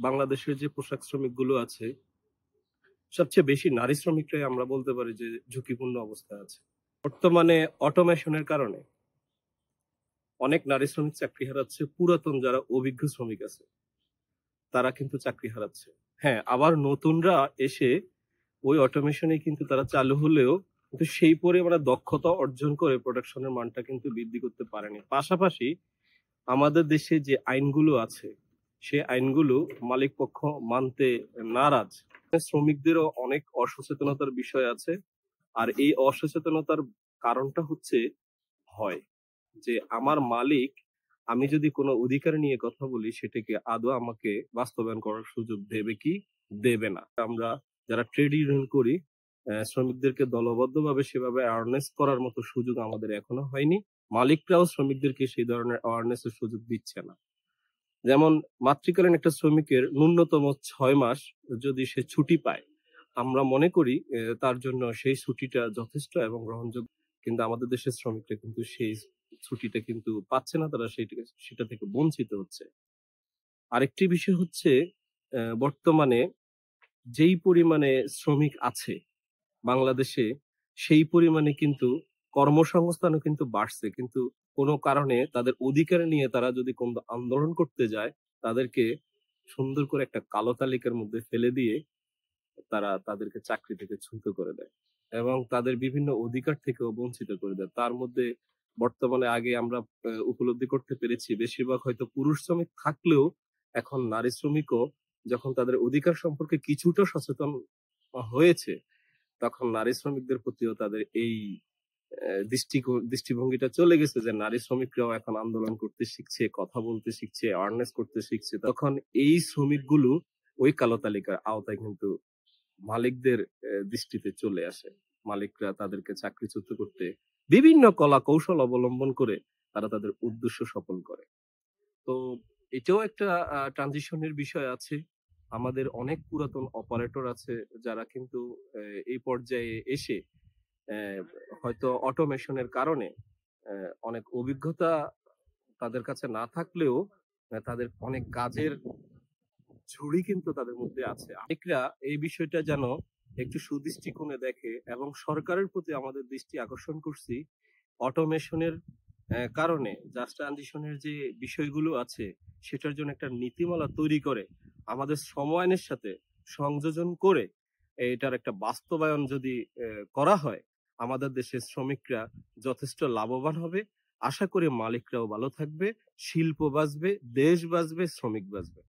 বাংলাদেশের যে পোশাক শ্রমিকগুলো আছে, সবচেয়ে বেশি নারী শ্রমিকরাই আমরা বলতে পারি যে ঝুঁকিপূর্ণ অবস্থায় আছে। বর্তমানে অটোমেশনের কারণে অনেক নারী শ্রমিক চাকরি হারাচ্ছে। পুরাতন যারা অভিজ্ঞ শ্রমিক আছে, তারা কিন্তু চাকরি হারাচ্ছে। হ্যাঁ, আবার নতুনরা এসে ওই অটোমেশনেই কিন্তু তারা চালু হলেও কিন্তু সেই পরিমাণে দক্ষতা অর্জন করে প্রোডাকশনের মানটা কিন্তু বৃদ্ধি করতে পারেনি। পাশাপাশি আমাদের দেশে যে আইনগুলো আছে, সে আইনগুলো মালিকপক্ষ মানতে নারাজ। শ্রমিকদেরও অনেক অসচেতনতার বিষয় আছে। আর এই অসচেতনতার কারণটা হচ্ছে ভয়। যে আমার মালিক, আমি যদি কোনো অধিকার নিয়ে কথা বলি সেটাকে আদৌ আমাকে বাস্তবায়ন করার সুযোগ দেবে কি দেবে না। আমরা যারা ট্রেড ইউনিয়ন করি, শ্রমিকদেরকে দলবদ্ধভাবে সেভাবে অ্যাওয়ারনেস করার মতো সুযোগ আমাদের এখনো হয়নি। মালিকরাও শ্রমিকদেরকে সেই ধরনের অ্যাওয়ারনেস এর সুযোগ দিচ্ছে না। যেমন মাতৃকালীন একটা শ্রমিকের ন্যূনতম ৬ মাস যদি সে ছুটি পায়, আমরা মনে করি তার জন্য সেই ছুটিটা যথেষ্ট এবং গ্রহণযোগ্য। কিন্তু আমাদের দেশের শ্রমিকরা কিন্তু সেই ছুটিটা কিন্তু পাচ্ছে না, তারা সেটা থেকে বঞ্চিত হচ্ছে। আরেকটি বিষয় হচ্ছে বর্তমানে যেই পরিমাণে শ্রমিক আছে বাংলাদেশে, সেই পরিমাণে কিন্তু কর্মসংস্থানও কিন্তু বাড়ছে। কিন্তু কোনো কারণে তাদের অধিকার নিয়ে তারা যদি কোনো আন্দোলন করতে যায়, তাদেরকে সুন্দর করে একটা কালো তালিকার মধ্যে ফেলে দিয়ে তারা তাদেরকে চাকরি থেকে ছুটো করে দেয় এবং তাদের বিভিন্ন অধিকার থেকেও বঞ্চিত করে দেয়। তার মধ্যে বর্তমানে আগে আমরা উপলব্ধি করতে পেরেছি বেশিরভাগ হয়তো পুরুষ শ্রমিক থাকলেও এখন নারী শ্রমিকও যখন তাদের অধিকার সম্পর্কে কিছুটা সচেতন হয়েছে, তখন নারী শ্রমিকদের প্রতিও তাদের এই দৃষ্টিভঙ্গিটা চলে গেছে যে নারী শ্রমিকরাও এখন আন্দোলন করতে শিখছে, কথা বলতে শিখছে, অ্যাওয়ারনেস করতে শিখছে। তখন এই শ্রমিকগুলো ওই কালো তালিকার আওতায় কিন্তু মালিকদের দৃষ্টিতে চলে আসে। মালিকরা তাদেরকে চাকরিচ্যুত করতে বিভিন্ন কলা কৌশল অবলম্বন করে তারা তাদের উদ্দেশ্য সফল করে। তো এটাও একটা ট্রানজিশনের বিষয় আছে। আমাদের অনেক পুরাতন অপারেটর আছে যারা কিন্তু এই পর্যায়ে এসে হয়তো অটোমেশনের কারণে অনেক অভিজ্ঞতা তাদের কাছে না থাকলেও তাদের অনেক কাজের ঝুড়ি কিন্তু তাদের মধ্যে আছে। মালিকরা এই বিষয়টা যেন একটু সুদৃষ্টিকোণে দেখে এবং সরকারের প্রতি আমাদের দৃষ্টি আকর্ষণ করছি। অটোমেশনের কারণে জাস্ট ট্রানজিশনের যে বিষয়গুলো আছে সেটার জন্য একটা নীতিমালা তৈরি করে আমাদের শ্রম আইনের সাথে সংযোজন করে এটার একটা বাস্তবায়ন যদি করা হয়, আমাদের দেশের শ্রমিকরা যথেষ্ট লাভবান হবে। আশা করি মালিকরাও ভালো থাকবে, শিল্প বাঁচবে, দেশ বাঁচবে, শ্রমিক বাঁচবে।